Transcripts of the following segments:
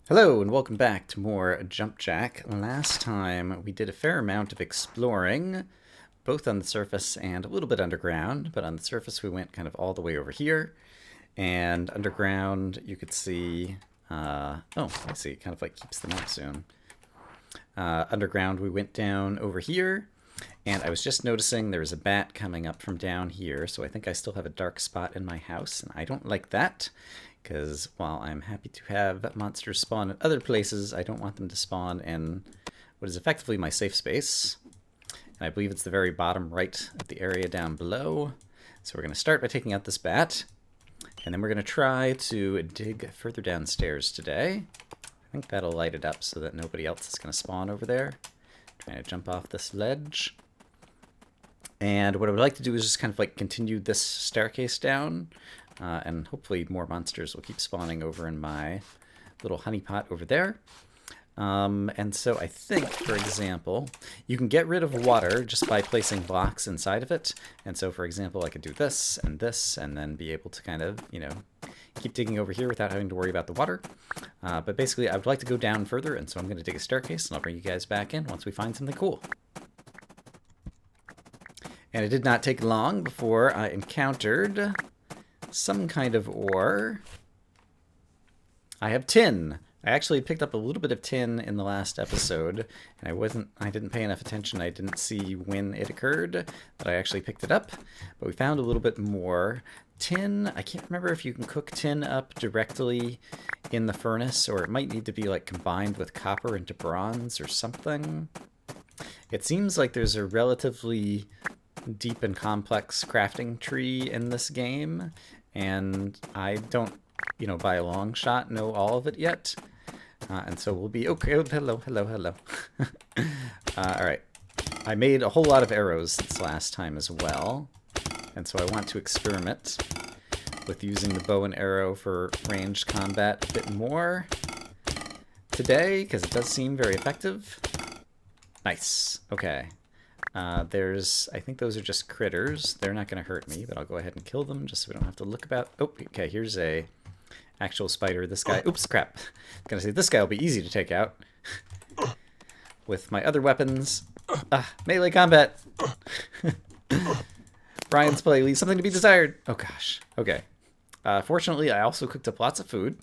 Hello and welcome back to more Jump Jack. Last time we did a fair amount of exploring, both on the surface and a little bit underground, but on the surface we went kind of all the way over here, and underground you could see, oh, I see, it kind of like keeps the map soon. Underground we went down over here, and I was just noticing there was a bat coming up from down here, so I think I still have a dark spot in my house, and I don't like that. Because while I'm happy to have monsters spawn in other places, I don't want them to spawn in what is effectively my safe space. And I believe it's the very bottom right of the area down below. So we're going to start by taking out this bat. And then we're going to try to dig further downstairs today. I think that'll light it up so that nobody else is going to spawn over there. Trying to jump off this ledge. And what I would like to do is just kind of like continue this staircase down. And hopefully more monsters will keep spawning over in my little honeypot over there. And so I think, for example, you can get rid of water just by placing blocks inside of it. And so, for example, I could do this, and then be able to kind of, keep digging over here without having to worry about the water. But basically, I would like to go down further, and so I'm going to dig a staircase, and I'll bring you guys back in once we find something cool. And it did not take long before I encountered some kind of ore. I have tin. I actually picked up a little bit of tin in the last episode, and I didn't pay enough attention. I didn't see when it occurred that I actually picked it up, but we found a little bit more tin. I can't remember if you can cook tin up directly in the furnace, or it might need to be like combined with copper into bronze or something. It seems like there's a relatively deep and complex crafting tree in this game, and I don't, by a long shot know all of it yet. And so we'll be okay. Oh, hello. All right. I made a whole lot of arrows this last time as well, and so I want to experiment with using the bow and arrow for ranged combat a bit more today, because it does seem very effective. Nice. Okay. I think those are just critters. They're not going to hurt me, but I'll go ahead and kill them just so we don't have to look about. Oh, okay, here's a actual spider. This guy, oops, crap. I was going to say, this guy will be easy to take out with my other weapons. Melee combat. Brian's play leaves something to be desired. Oh, gosh. Okay. Fortunately, I also cooked up lots of food,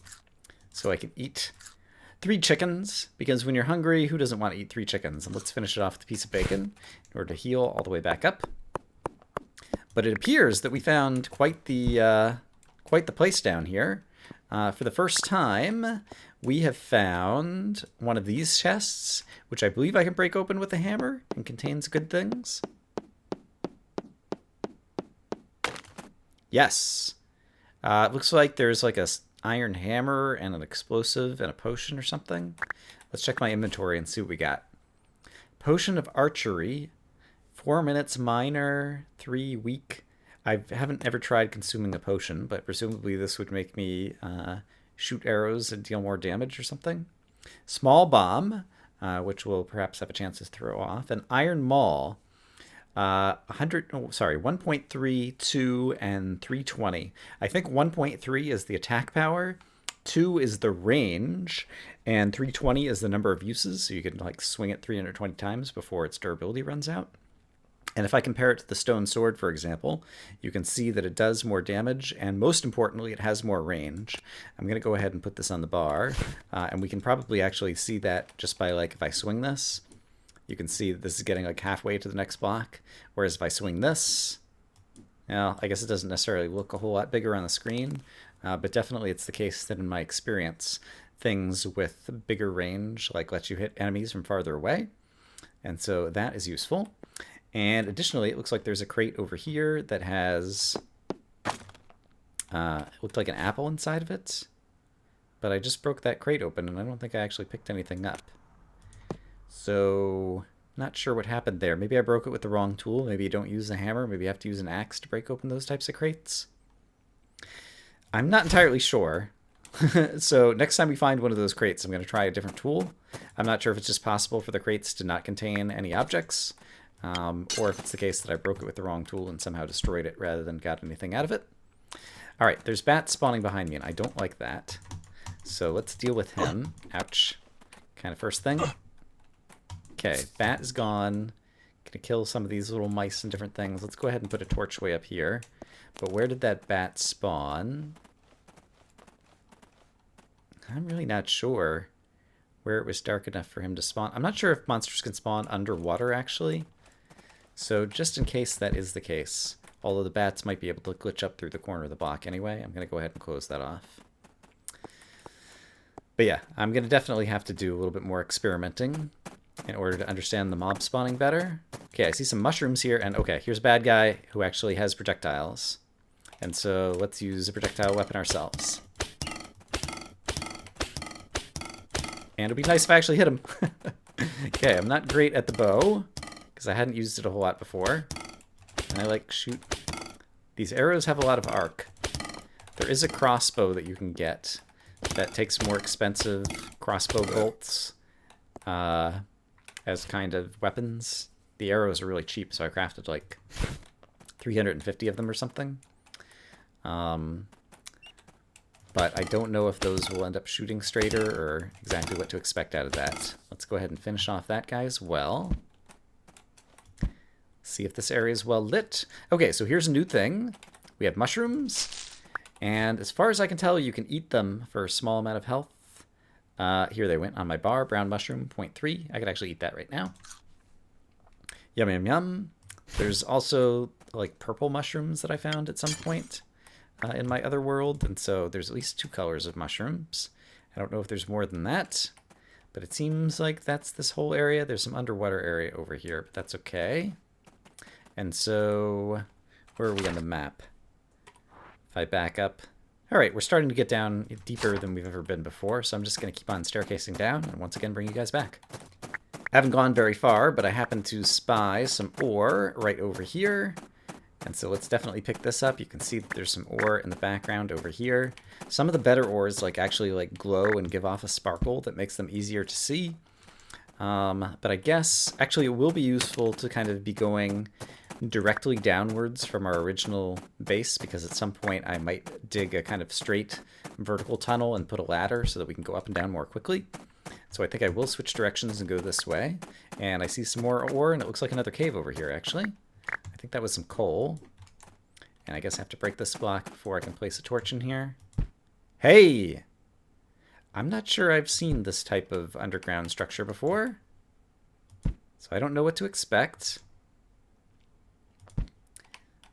so I can eat 3 chickens, because when you're hungry, who doesn't want to eat 3 chickens? And let's finish it off with a piece of bacon in order to heal all the way back up. But it appears that we found quite the place down here. For the first time, we have found one of these chests, which I believe I can break open with a hammer and contains good things. Yes. It looks like there's like a iron hammer and an explosive and a potion or something. Let's check my inventory and see what we got. Potion of archery, 4 minutes minor, 3 weak. I haven't ever tried consuming a potion, but presumably this would make me shoot arrows and deal more damage or something. Small bomb, which will perhaps have a chance to throw off. An iron maul. 1.3, 2, and 320. I think 1.3 is the attack power, 2 is the range, and 320 is the number of uses, so you can like swing it 320 times before its durability runs out. And if I compare it to the stone sword, for example, you can see that it does more damage, and most importantly, it has more range. I'm going to go ahead and put this on the bar, and we can probably actually see that just by like if I swing this. You can see that this is getting like halfway to the next block. Whereas if I swing this, well, I guess it doesn't necessarily look a whole lot bigger on the screen, but definitely it's the case that in my experience, things with bigger range like let you hit enemies from farther away. And so that is useful. And additionally, it looks like there's a crate over here that has, it looked like an apple inside of it. But I just broke that crate open and I don't think I actually picked anything up. So, not sure what happened there. Maybe I broke it with the wrong tool. Maybe you don't use a hammer. Maybe you have to use an axe to break open those types of crates. I'm not entirely sure. So next time we find one of those crates, I'm going to try a different tool. I'm not sure if it's just possible for the crates to not contain any objects, or if it's the case that I broke it with the wrong tool and somehow destroyed it rather than got anything out of it. All right, there's bats spawning behind me, and I don't like that. So let's deal with him. Ouch. Kind of first thing. Okay, bat is gone. Gonna kill some of these little mice and different things. Let's go ahead and put a torch way up here. But where did that bat spawn? I'm really not sure where it was dark enough for him to spawn. I'm not sure if monsters can spawn underwater, actually. So just in case that is the case, although the bats might be able to glitch up through the corner of the block anyway, I'm going to go ahead and close that off. But yeah, I'm going to definitely have to do a little bit more experimenting in order to understand the mob spawning better. Okay, I see some mushrooms here, and okay, here's a bad guy who actually has projectiles. And so let's use a projectile weapon ourselves. And it'd be nice if I actually hit him. Okay, I'm not great at the bow, because I hadn't used it a whole lot before. And I like shoot. These arrows have a lot of arc. There is a crossbow that you can get that takes more expensive crossbow bolts as kind of weapons. The arrows are really cheap, so I crafted like 350 of them or something. But I don't know if those will end up shooting straighter or exactly what to expect out of that. Let's go ahead and finish off that guy as well. See if this area is well lit. Okay, so here's a new thing. We have mushrooms, and as far as I can tell, you can eat them for a small amount of health. Here they went on my bar, brown mushroom, 0.3. I could actually eat that right now. Yum, yum, yum. There's also like purple mushrooms that I found at some point in my other world, and so there's at least 2 colors of mushrooms. I don't know if there's more than that, but it seems like that's this whole area. There's some underwater area over here, but that's okay. And so, where are we on the map? If I back up. All right, we're starting to get down deeper than we've ever been before, so I'm just going to keep on staircasing down and once again bring you guys back. I haven't gone very far, but I happen to spy some ore right over here. And so let's definitely pick this up. You can see that there's some ore in the background over here. Some of the better ores actually glow and give off a sparkle that makes them easier to see. But I guess actually it will be useful to kind of be going directly downwards from our original base, because at some point I might dig a kind of straight vertical tunnel and put a ladder so that we can go up and down more quickly. So I think I will switch directions and go this way. And I see some more ore, and it looks like another cave over here, actually. I think that was some coal. And I guess I have to break this block before I can place a torch in here. Hey! I'm not sure I've seen this type of underground structure before, so I don't know what to expect.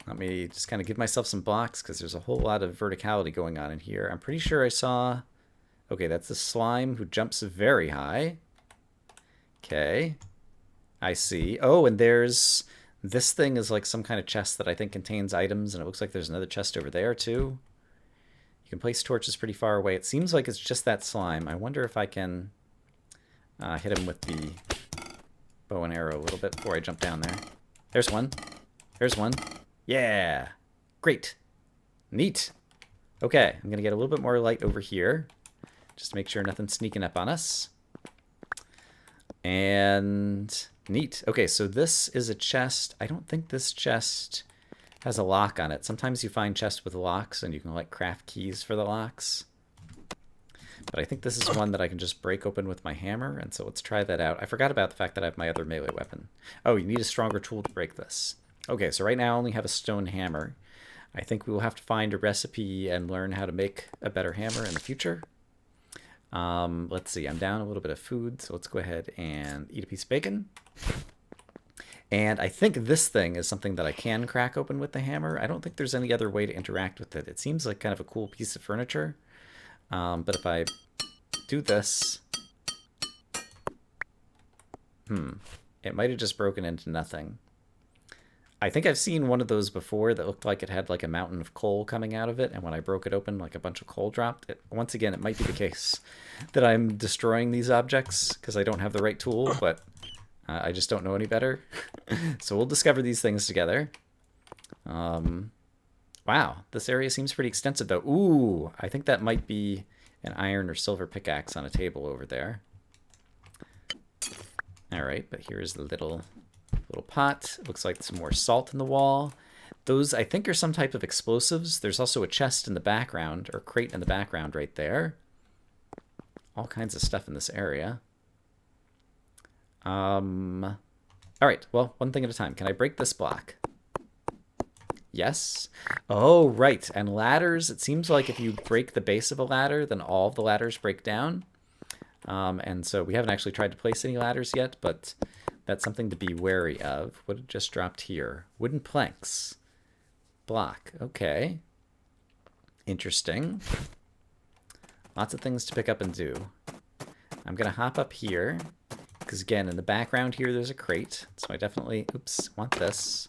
Let me just kind of give myself some blocks, because there's a whole lot of verticality going on in here. I'm pretty sure I saw... Okay, that's the slime who jumps very high. Okay. I see. Oh, and there's... This thing is like some kind of chest that I think contains items, and it looks like there's another chest over there, too. You can place torches pretty far away. It seems like it's just that slime. I wonder if I can hit him with the bow and arrow a little bit before I jump down there. There's one. There's one. Yeah! Great! Neat! Okay, I'm going to get a little bit more light over here, just to make sure nothing's sneaking up on us. And... Neat. Okay, so this is a chest. I don't think this chest has a lock on it. Sometimes you find chests with locks, and you can like craft keys for the locks. But I think this is one that I can just break open with my hammer, and so let's try that out. I forgot about the fact that I have my other melee weapon. Oh, you need a stronger tool to break this. Okay, so right now I only have a stone hammer. I think we will have to find a recipe and learn how to make a better hammer in the future. Let's see, I'm down a little bit of food, so let's go ahead and eat a piece of bacon. And I think this thing is something that I can crack open with the hammer. I don't think there's any other way to interact with it. It seems like kind of a cool piece of furniture. But if I do this... It might have just broken into nothing. I think I've seen one of those before that looked like it had like a mountain of coal coming out of it, and when I broke it open, like a bunch of coal dropped. Once again, it might be the case that I'm destroying these objects because I don't have the right tool, but I just don't know any better. So we'll discover these things together. Wow, this area seems pretty extensive though. Ooh, I think that might be an iron or silver pickaxe on a table over there. All right, but here's the little pot. It looks like some more salt in the wall. Those, I think, are some type of explosives. There's also a chest in the background, or crate in the background right there. all kinds of stuff in this area. All right, well, one thing at a time. Can I break this block? Yes. Oh, right. And ladders, it seems like if you break the base of a ladder, then all of the ladders break down. And so we haven't actually tried to place any ladders yet, but that's something to be wary of. What had just dropped here? Wooden planks. Block. Okay. Interesting. Lots of things to pick up and do. I'm going to hop up here, because again, in the background here, there's a crate. So I definitely, oops, want this.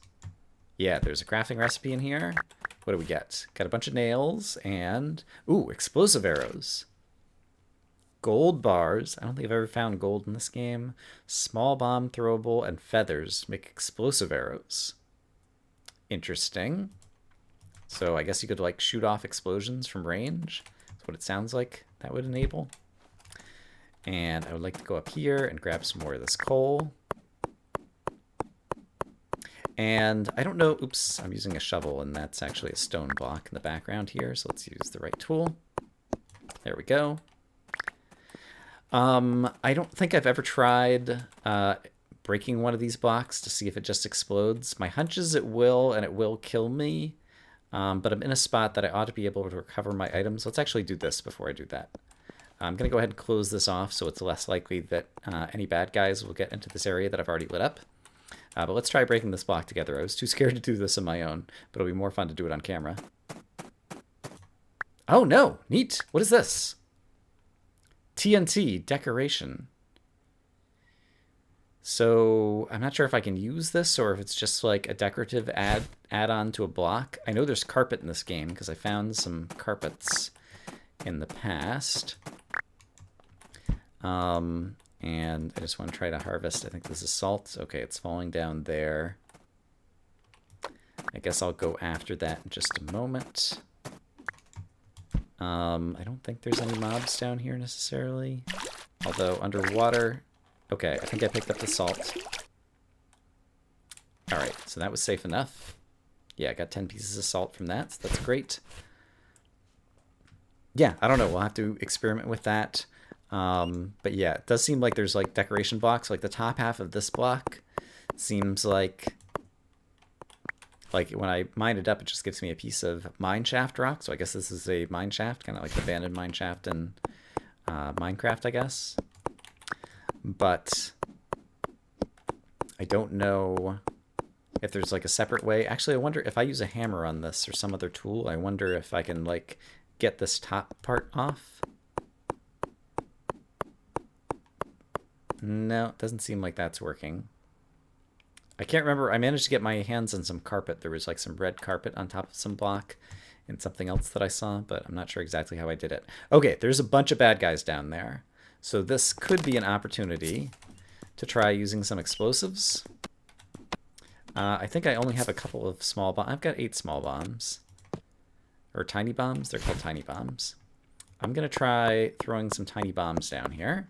Yeah, there's a crafting recipe in here. What do we get? Got a bunch of nails and, ooh, explosive arrows. Gold bars. I don't think I've ever found gold in this game. Small bomb throwable and feathers make explosive arrows. Interesting. So I guess you could like shoot off explosions from range. That's what it sounds like that would enable. And I would like to go up here and grab some more of this coal. And I don't know, oops, I'm using a shovel and that's actually a stone block in the background here. So let's use the right tool. There we go. I don't think I've ever tried breaking one of these blocks to see if it just explodes. My hunch is it will, and it will kill me. But I'm in a spot that I ought to be able to recover my items. Let's actually do this before I do that. I'm going to go ahead and close this off so it's less likely that any bad guys will get into this area that I've already lit up. But let's try breaking this block together. I was too scared to do this on my own, but it'll be more fun to do it on camera. Oh no, neat. What is this? TNT decoration. So I'm not sure if I can use this or if it's just like a decorative add-on to a block. I know there's carpet in this game because I found some carpets in the past. And I just want to try to harvest. I think this is salt. Okay, it's falling down there. I guess I'll go after that in just a moment. I don't think there's any mobs down here necessarily. Although underwater... Okay, I think I picked up the salt. Alright, so that was safe enough. Yeah, I got 10 pieces of salt from that, so that's great. Yeah, I don't know. We'll have to experiment with that. But yeah, it does seem like there's like decoration blocks. Like the top half of this block seems like when I mine it up, it just gives me a piece of mine shaft rock. So I guess this is a mine shaft, kind of like the abandoned mine shaft in Minecraft, I guess. But I don't know if there's like a separate way. Actually, I wonder if I use a hammer on this or some other tool, I wonder if I can like get this top part off. No, it doesn't seem like that's working. I can't remember. I managed to get my hands on some carpet. There was like some red carpet on top of some block and something else that I saw, but I'm not sure exactly how I did it. Okay, there's a bunch of bad guys down there. So this could be an opportunity to try using some explosives. I think I only have a couple of small bombs. I've got 8 small bombs. Or tiny bombs. They're called tiny bombs. I'm going to try throwing some tiny bombs down here.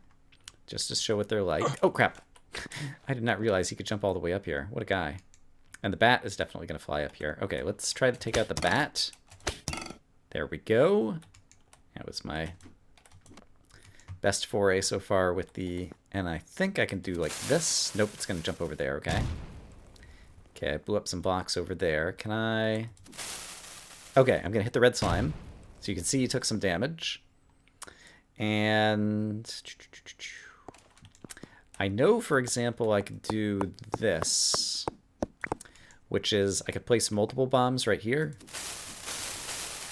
Just to show what they're like. Oh, crap. I did not realize he could jump all the way up here. What a guy. And the bat is definitely going to fly up here. Okay, let's try to take out the bat. There we go. That was my best foray so far with the... And I think I can do like this. Nope, it's going to jump over there, okay. Okay, I blew up some blocks over there. Can I... Okay, I'm going to hit the red slime. So you can see he took some damage. And... I know, for example, I could do this, which is I could place multiple bombs right here,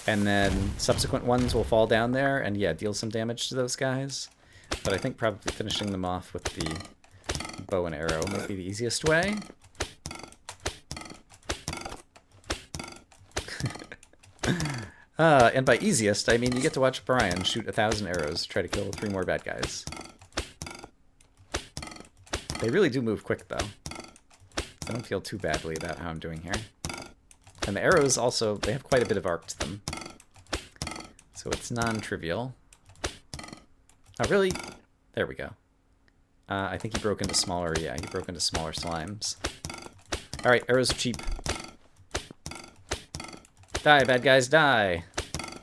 and then subsequent ones will fall down there and, yeah, deal some damage to those guys. But I think probably finishing them off with the bow and arrow might be the easiest way. And by easiest, I mean you get to watch Brian shoot 1,000 arrows to try to kill 3 more bad guys. They really do move quick, though. I don't feel too badly about how I'm doing here. And the arrows also, they have quite a bit of arc to them. So it's non-trivial. Oh, really? There we go. I think he broke into smaller, yeah, he broke into smaller slimes. Alright, arrows are cheap. Die, bad guys, die!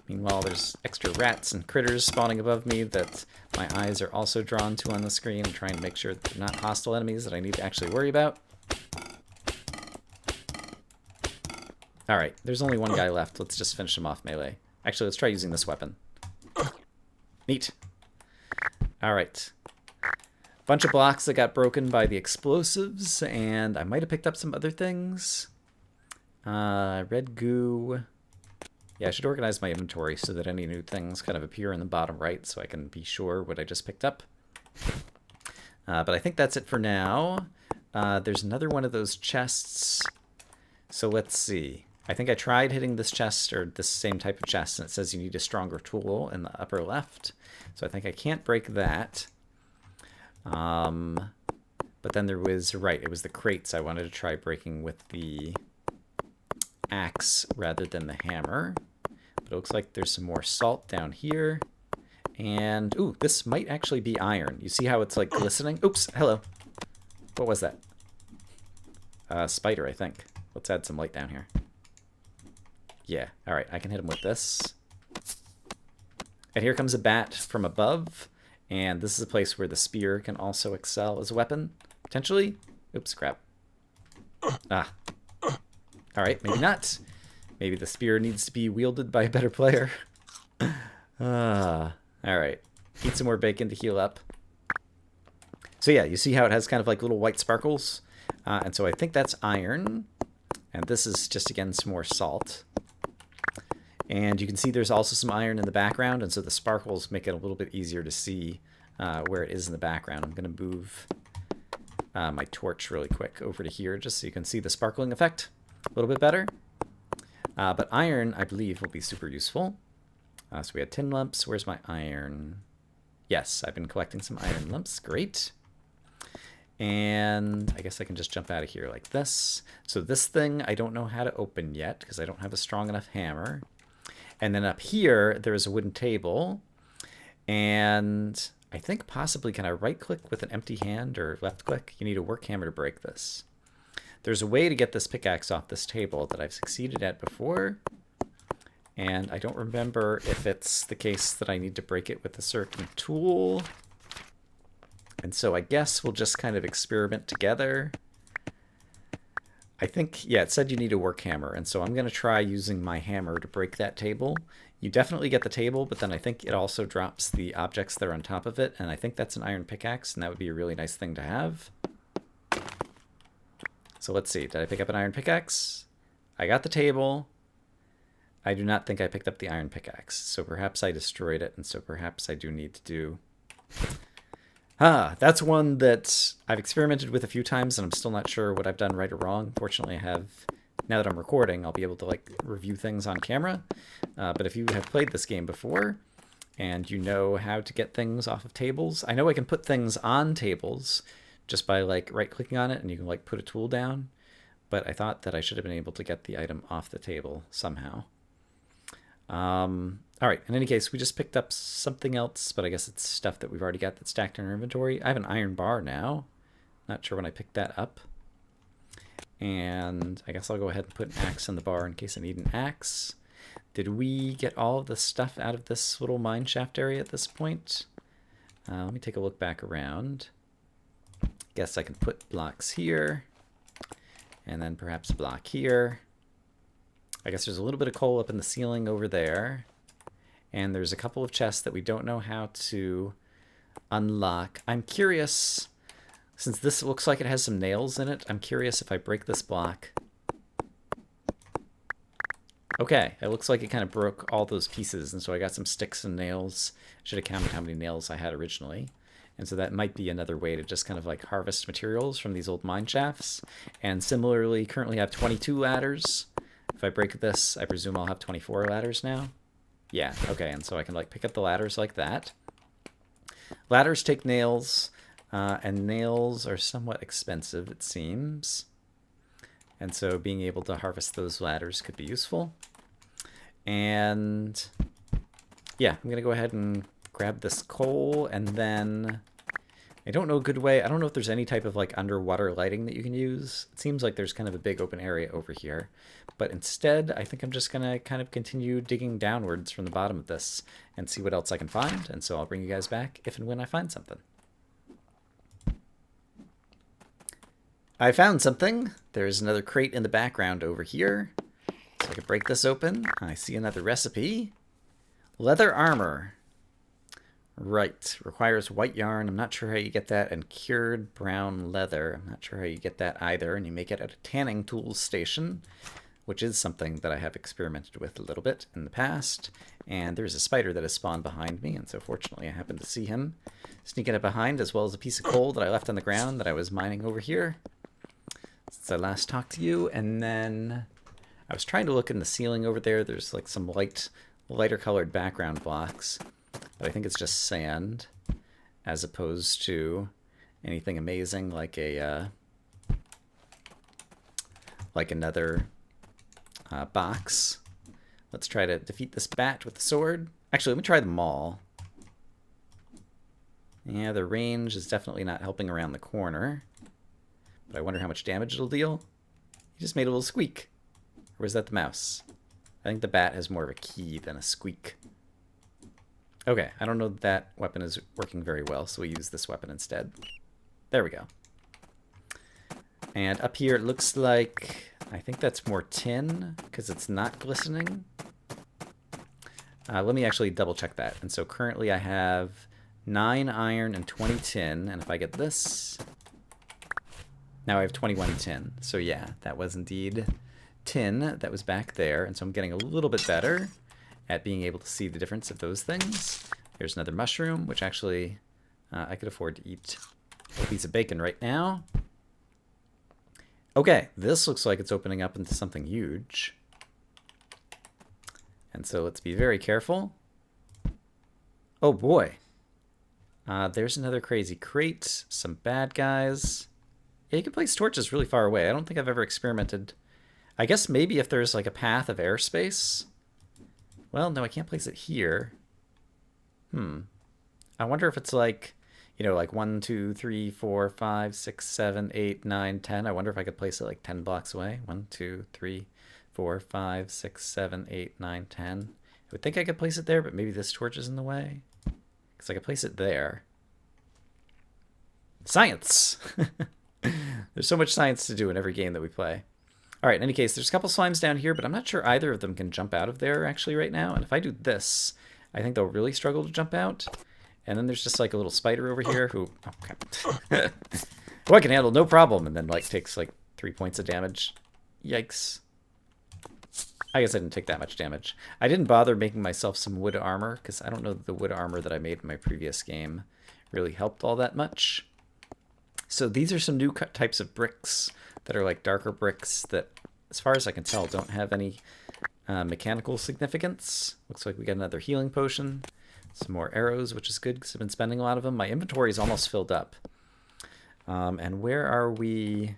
Meanwhile, there's extra rats and critters spawning above me that my eyes are also drawn to on the screen. I'm trying to make sure that they're not hostile enemies that I need to actually worry about. Alright, there's only one guy left. Let's just finish him off melee. Actually, let's try using this weapon. Neat. Alright. Bunch of blocks that got broken by the explosives, and I might have picked up some other things. Red goo. Yeah, I should organize my inventory so that any new things kind of appear in the bottom right so I can be sure what I just picked up. But I think that's it for now. There's another one of those chests. So let's see. I think I tried hitting this chest, or this same type of chest, and it says you need a stronger tool in the upper left. So I think I can't break that. But then there was, right, it was the crates I wanted to try breaking with the axe rather than the hammer. But it looks like there's some more salt down here. And, ooh, this might actually be iron. You see how it's like glistening? Oops, hello. What was that? Spider, I think. Let's add some light down here. Yeah, alright, I can hit him with this. And here comes a bat from above. And this is a place where the spear can also excel as a weapon, potentially. Oops, crap. Ah. Alright, maybe not. Maybe the spear needs to be wielded by a better player. Alright. Eat some more bacon to heal up. So yeah, you see how it has kind of like little white sparkles? And so I think that's iron. And this is just, again, some more salt. And you can see there's also some iron in the background, and so the sparkles make it a little bit easier to see where it is in the background. I'm going to move my torch really quick over to here just so you can see the sparkling effect a little bit better. But iron, I believe, will be super useful. So we had tin lumps. Where's my iron? Yes, I've been collecting some iron lumps. Great. And I guess I can just jump out of here like this. So this thing I don't know how to open yet because I don't have a strong enough hammer. And then up here, there is a wooden table. And I think possibly, can I right click with an empty hand or left click? You need a work hammer to break this. There's a way to get this pickaxe off this table that I've succeeded at before. And I don't remember if it's the case that I need to break it with a certain tool. And so I guess we'll just kind of experiment together. I think, yeah, it said you need a work hammer, and so I'm going to try using my hammer to break that table. You definitely get the table, but then I think it also drops the objects that are on top of it, and I think that's an iron pickaxe, and that would be a really nice thing to have. So let's see, did I pick up an iron pickaxe? I got the table. I do not think I picked up the iron pickaxe, so perhaps I destroyed it, and so perhaps I do need to do... That's one that I've experimented with a few times, and I'm still not sure what I've done right or wrong. Fortunately, I have, now that I'm recording, I'll be able to like review things on camera. But if you have played this game before, and you know how to get things off of tables, I know I can put things on tables just by like right-clicking on it, and you can like put a tool down. But I thought that I should have been able to get the item off the table somehow. All right, in any case, we just picked up something else, but I guess it's stuff that we've already got that's stacked in our inventory. I have an iron bar now. Not sure when I picked that up. And I guess I'll go ahead and put an axe in the bar in case I need an axe. Did we get all of the stuff out of this little mine shaft area at this point? Let me take a look back around. Guess I can put blocks here. And then perhaps a block here. I guess there's a little bit of coal up in the ceiling over there. And there's a couple of chests that we don't know how to unlock. I'm curious, since this looks like it has some nails in it, I'm curious if I break this block. Okay, it looks like it kind of broke all those pieces, and so I got some sticks and nails. Should have counted how many nails I had originally. And so that might be another way to just kind of like harvest materials from these old mine shafts. And similarly, currently I have 22 ladders. If I break this, I presume I'll have 24 ladders now. Yeah, okay, and so I can like pick up the ladders like that. Ladders take nails, and nails are somewhat expensive, it seems. And so being able to harvest those ladders could be useful. And yeah, I'm going to go ahead and grab this coal, and then I don't know a good way. I don't know if there's any type of like underwater lighting that you can use. It seems like there's kind of a big open area over here. But instead, I think I'm just going to kind of continue digging downwards from the bottom of this and see what else I can find. And so I'll bring you guys back if and when I find something. I found something. There's another crate in the background over here. So I can break this open. I see another recipe. Leather armor. Right. Requires white yarn. I'm not sure how you get that. And cured brown leather. I'm not sure how you get that either. And you make it at a tanning tools station, which is something that I have experimented with a little bit in the past. And there's a spider that has spawned behind me. And so fortunately I happened to see him sneaking up behind, as well as a piece of coal that I left on the ground that I was mining over here since I last talked to you. And then I was trying to look in the ceiling over there. There's like some lighter colored background blocks. But I think it's just sand, as opposed to anything amazing like another box. Let's try to defeat this bat with the sword. Actually, let me try them all. Yeah, the range is definitely not helping around the corner. But I wonder how much damage it'll deal. He just made a little squeak. Or was that the mouse? I think the bat has more of a key than a squeak. Okay, I don't know that weapon is working very well, so we use this weapon instead. There we go. And up here it looks like, I think that's more tin, because it's not glistening. Let me actually double check that. And so currently I have 9 iron and 20 tin, and if I get this, now I have 21 tin. So yeah, that was indeed tin that was back there, and so I'm getting a little bit better at being able to see the difference of those things. Here's another mushroom, which actually I could afford to eat a piece of bacon right now. Okay, this looks like it's opening up into something huge. And so let's be very careful. Oh boy. There's another crazy crate, some bad guys. Yeah, you can place torches really far away. I don't think I've ever experimented. I guess maybe if there's like a path of airspace. Well, no, I can't place it here. I wonder if it's like, you know, like 1, 2, 3, 4, 5, 6, 7, 8, 9, 10. I wonder if I could place it like 10 blocks away. 1, 2, 3, 4, 5, 6, 7, 8, 9, 10. I would think I could place it there, but maybe this torch is in the way. Because I could place it there. Science! There's so much science to do in every game that we play. All right, in any case, there's a couple slimes down here, but I'm not sure either of them can jump out of there actually right now. And if I do this, I think they'll really struggle to jump out. And then there's just like a little spider over here who, okay. Who I can handle no problem, and then like takes like 3 points of damage. Yikes. I guess I didn't take that much damage. I didn't bother making myself some wood armor, because I don't know that the wood armor that I made in my previous game really helped all that much. So these are some new types of bricks that are like darker bricks that, as far as I can tell, don't have any mechanical significance. Looks like we got another healing potion. Some more arrows, which is good because I've been spending a lot of them. My inventory is almost filled up. And where are we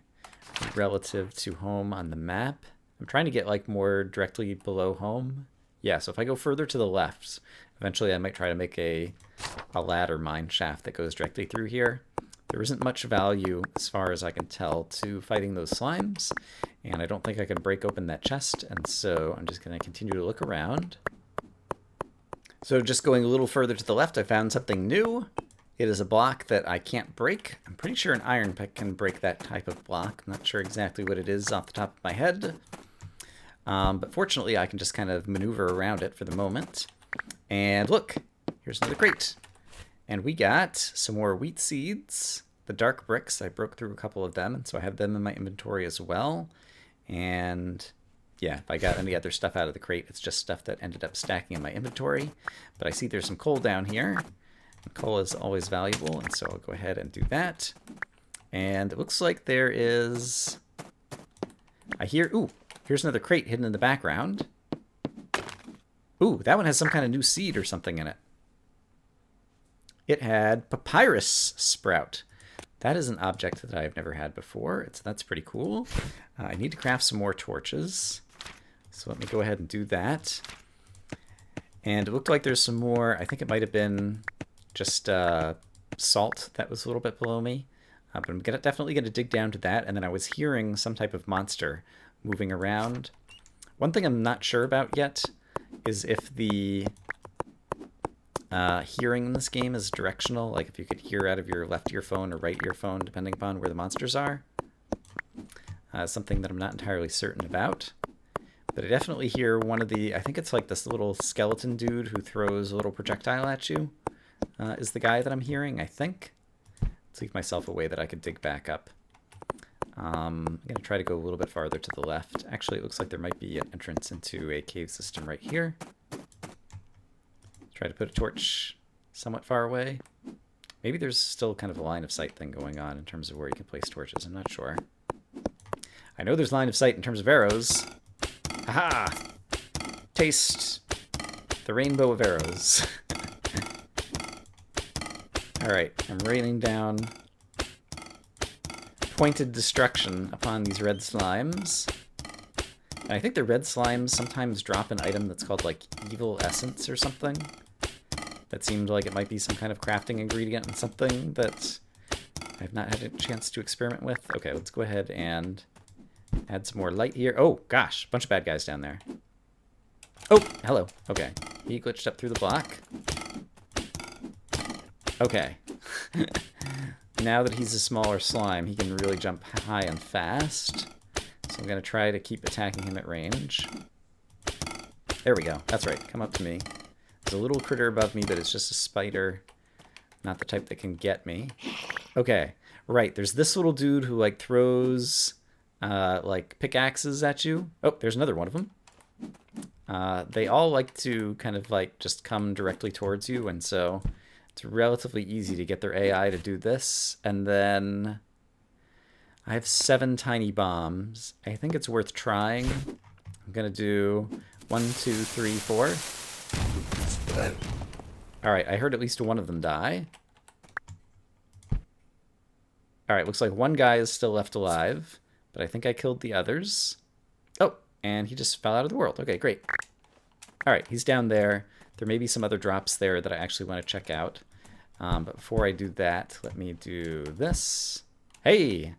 relative to home on the map? I'm trying to get like more directly below home. Yeah, so if I go further to the left, eventually I might try to make a ladder mine shaft that goes directly through here. There isn't much value, as far as I can tell, to fighting those slimes, and I don't think I can break open that chest, and so I'm just going to continue to look around. So just going a little further to the left, I found something new. It is a block that I can't break. I'm pretty sure an iron pick can break that type of block. I'm not sure exactly what it is off the top of my head. But fortunately, I can just kind of maneuver around it for the moment. And look, here's another crate. And we got some more wheat seeds. The dark bricks, I broke through a couple of them, and so I have them in my inventory as well. And yeah, if I got any other stuff out of the crate, it's just stuff that ended up stacking in my inventory. But I see there's some coal down here. And coal is always valuable, and so I'll go ahead and do that. And it looks like there is... I hear... Ooh, here's another crate hidden in the background. Ooh, that one has some kind of new seed or something in it. It had papyrus sprout. That is an object that I've never had before. That's pretty cool. I need to craft some more torches. So let me go ahead and do that. And it looked like there's some more. I think it might have been just salt that was a little bit below me. But I'm definitely going to dig down to that. And then I was hearing some type of monster moving around. One thing I'm not sure about yet is if the hearing in this game is directional, like if you could hear out of your left earphone or right earphone, depending upon where the monsters are. Something that I'm not entirely certain about. But I definitely hear one of the, I think it's like this little skeleton dude who throws a little projectile at you, is the guy that I'm hearing, I think. Let's leave myself a way that I could dig back up. I'm going to try to go a little bit farther to the left. Actually, it looks like there might be an entrance into a cave system right here. Try to put a torch somewhat far away. Maybe there's still kind of a line of sight thing going on in terms of where you can place torches. I'm not sure. I know there's line of sight in terms of arrows. Aha! Taste the rainbow of arrows. Alright, I'm raining down pointed destruction upon these red slimes. And I think the red slimes sometimes drop an item that's called, like, evil essence or something. That seemed like it might be some kind of crafting ingredient and something that I've not had a chance to experiment with. Okay, let's go ahead and add some more light here. Oh, gosh, bunch of bad guys down there. Oh, hello. Okay, he glitched up through the block. Okay. Now that he's a smaller slime, he can really jump high and fast. So I'm going to try to keep attacking him at range. There we go. That's right. Come up to me. There's a little critter above me, but it's just a spider. Not the type that can get me. Okay. Right. There's this little dude who, like, throws, like, pickaxes at you. Oh, there's another one of them. They all like to kind of, like, just come directly towards you, and so it's relatively easy to get their AI to do this. And then I have 7 tiny bombs. I think it's worth trying. I'm going to do 1, 2, 3, 4. Alright, I heard at least one of them die. Alright, looks like one guy is still left alive, but I think I killed the others. Oh, and he just fell out of the world. Okay, great. Alright, he's down there. There may be some other drops there that I actually want to check out. But before I do that, let me do this. Hey!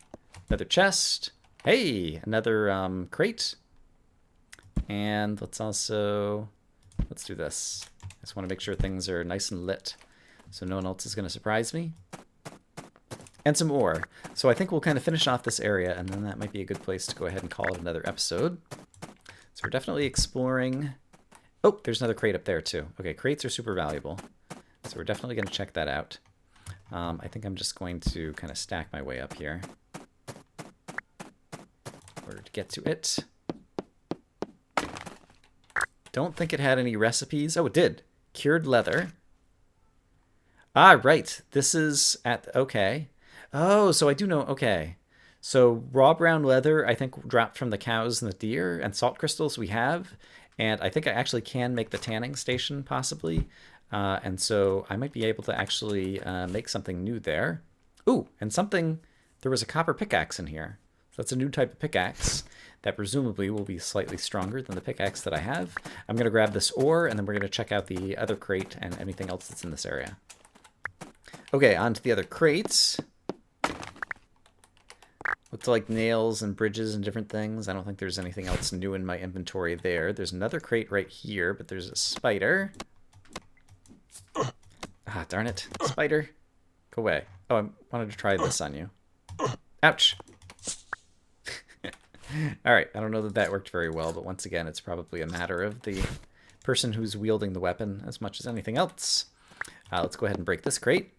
Another chest. Hey! Another crate. And let's do this. I just want to make sure things are nice and lit so no one else is going to surprise me. And some ore. So I think we'll kind of finish off this area, and then that might be a good place to go ahead and call it another episode. So we're definitely exploring. Oh, there's another crate up there too. Okay, crates are super valuable. So we're definitely going to check that out. I think I'm just going to kind of stack my way up here in order to get to it. Don't think it had any recipes. Oh, it did. Cured leather. Ah, right. This is okay. Oh, so I do know. Okay. So raw brown leather, I think, dropped from the cows and the deer, and salt crystals we have. And I think I actually can make the tanning station, possibly. And so I might be able to actually make something new there. Ooh, and something, there was a copper pickaxe in here. So that's a new type of pickaxe that presumably will be slightly stronger than the pickaxe that I have. I'm going to grab this ore, and then we're going to check out the other crate and anything else that's in this area. Okay, on to the other crates. Looks like nails and bridges and different things. I don't think there's anything else new in my inventory there. There's another crate right here, but there's a spider. Ah, darn it. Spider. Go away. Oh, I wanted to try this on you. Ouch. Alright, I don't know that that worked very well, but once again, it's probably a matter of the person who's wielding the weapon as much as anything else. Let's go ahead and break this crate.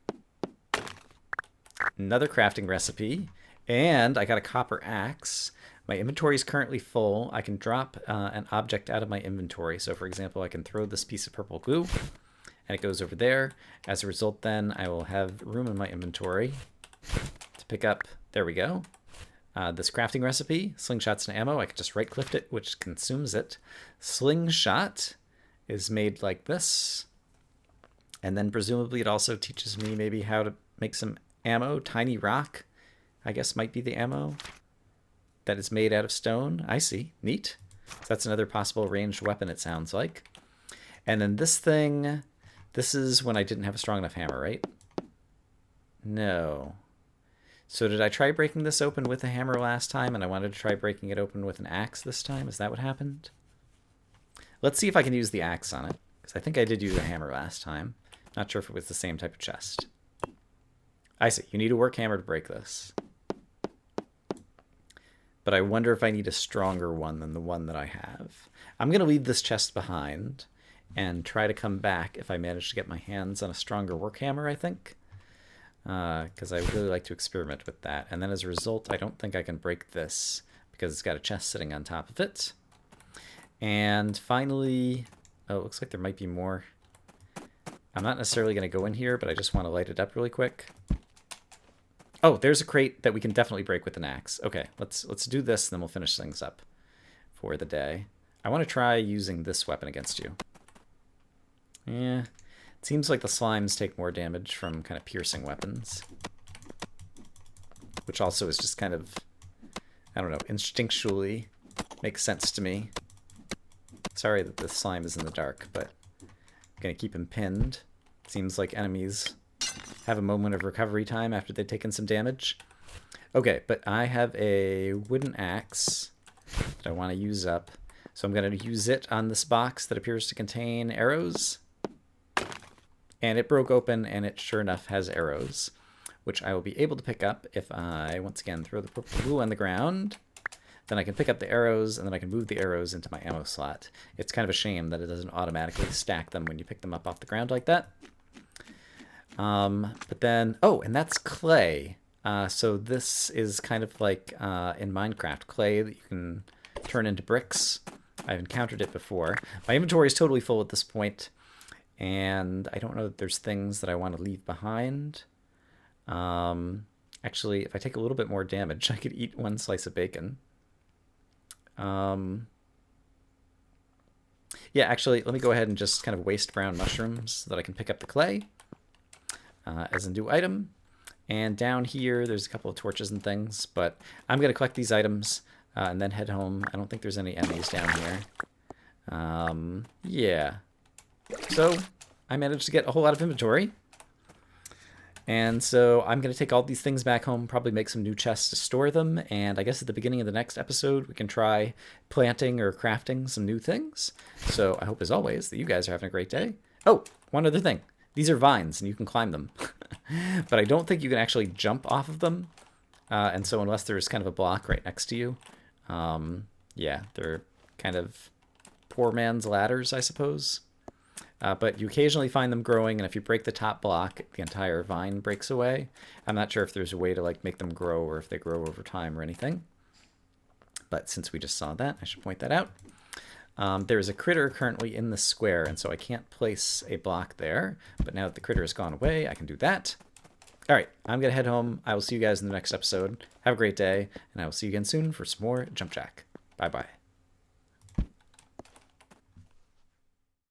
Another crafting recipe. And I got a copper axe. My inventory is currently full. I can drop an object out of my inventory. So, for example, I can throw this piece of purple glue, and it goes over there. As a result, then, I will have room in my inventory to pick up, there we go, this crafting recipe, slingshots and ammo. I can just right-click it, which consumes it. Slingshot is made like this. And then presumably it also teaches me maybe how to make some ammo. Tiny rock, I guess, might be the ammo that is made out of stone. I see. Neat. So that's another possible ranged weapon, it sounds like. And then this thing, this is when I didn't have a strong enough hammer, right? No. So did I try breaking this open with a hammer last time, and I wanted to try breaking it open with an axe this time? Is that what happened? Let's see if I can use the axe on it, because I think I did use a hammer last time. Not sure if it was the same type of chest. I see. You need a work hammer to break this. But I wonder if I need a stronger one than the one that I have. I'm going to leave this chest behind and try to come back if I manage to get my hands on a stronger work hammer, I think. Because I really like to experiment with that. And then as a result, I don't think I can break this because it's got a chest sitting on top of it. And finally, oh, it looks like there might be more. I'm not necessarily going to go in here, but I just want to light it up really quick. Oh, there's a crate that we can definitely break with an axe. Okay, let's do this, and then we'll finish things up for the day. I want to try using this weapon against you. Yeah, it seems like the slimes take more damage from kind of piercing weapons. Which also is just kind of, I don't know, instinctually makes sense to me. Sorry that the slime is in the dark, but I'm going to keep him pinned. Seems like enemies have a moment of recovery time after they've taken some damage. Okay, but I have a wooden axe that I want to use up. So I'm going to use it on this box that appears to contain arrows. And it broke open, and it sure enough has arrows, which I will be able to pick up if I, once again, throw the purple glue on the ground. Then I can pick up the arrows, and then I can move the arrows into my ammo slot. It's kind of a shame that it doesn't automatically stack them when you pick them up off the ground like that. But then, oh, and that's clay. So this is kind of like in Minecraft, clay that you can turn into bricks. I've encountered it before. My inventory is totally full at this point, and I don't know that there's things that I want to leave behind. Actually, if I take a little bit more damage, I could eat one slice of bacon. Yeah, actually, let me go ahead and just kind of waste brown mushrooms so that I can pick up the clay as a new item. And down here, there's a couple of torches and things, but I'm going to collect these items and then head home. I don't think there's any enemies down here. Yeah. So I managed to get a whole lot of inventory. And so I'm going to take all these things back home, probably make some new chests to store them, and I guess at the beginning of the next episode we can try planting or crafting some new things. So I hope, as always, that you guys are having a great day. Oh, one other thing. These are vines, and you can climb them. But I don't think you can actually jump off of them, and so unless there's kind of a block right next to you, yeah, they're kind of poor man's ladders, I suppose. But you occasionally find them growing, and if you break the top block, the entire vine breaks away. I'm not sure if there's a way to like make them grow or if they grow over time or anything. But since we just saw that, I should point that out. There is a critter currently in the square, and so I can't place a block there. But now that the critter has gone away, I can do that. All right, I'm going to head home. I will see you guys in the next episode. Have a great day, and I will see you again soon for some more Jump Jack. Bye-bye.